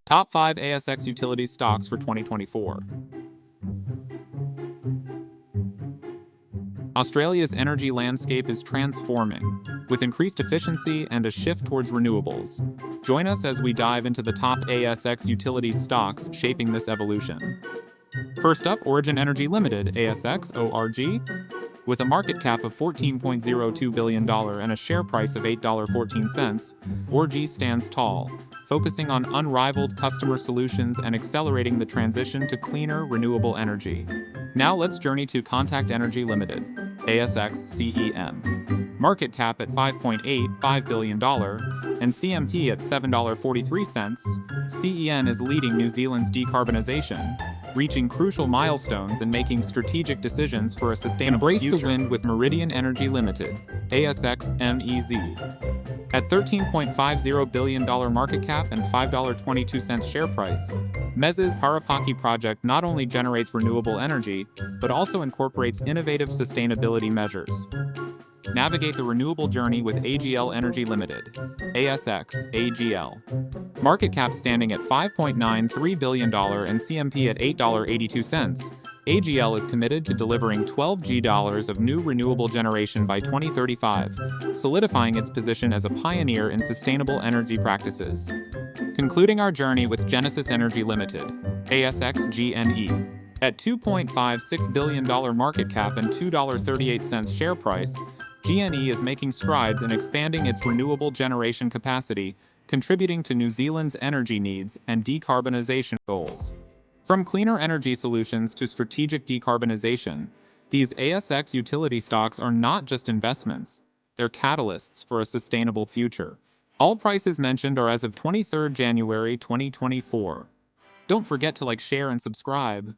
Top 5 ASX Utilities Stocks for 2024. Australia's energy landscape is transforming, with increased efficiency and a shift towards renewables. Join us as we dive into the top ASX Utilities stocks shaping this evolution. First up, Origin Energy Limited, ASX ORG. With a market cap of $14.02 billion and a share price of $8.14, ORG stands tall, focusing on unrivaled customer solutions and accelerating the transition to cleaner, renewable energy. Now let's journey to Contact Energy Limited, ASX CEM. Market cap at $5.85 billion and CMP at $7.43, CEN is leading New Zealand's decarbonization, reaching crucial milestones and making strategic decisions for a sustainable future. Embrace the wind with Meridian Energy Limited, ASX MEZ. At $13.50 billion market cap and $5.22 share price, MEZ's Harapaki project not only generates renewable energy, but also incorporates innovative sustainability measures. Navigate the renewable journey with AGL Energy Limited, ASX AGL. Market cap standing at $5.93 billion and CMP at $8.82, AGL is committed to delivering $12 GW of new renewable generation by 2035, solidifying its position as a pioneer in sustainable energy practices. Concluding our journey with Genesis Energy Limited, ASX GNE. At $2.56 billion market cap and $2.38 share price, GNE is making strides in expanding its renewable generation capacity, contributing to New Zealand's energy needs and decarbonization goals. From cleaner energy solutions to strategic decarbonization, these ASX utility stocks are not just investments, they're catalysts for a sustainable future. All prices mentioned are as of 23 January 2024. Don't forget to like, share, and subscribe.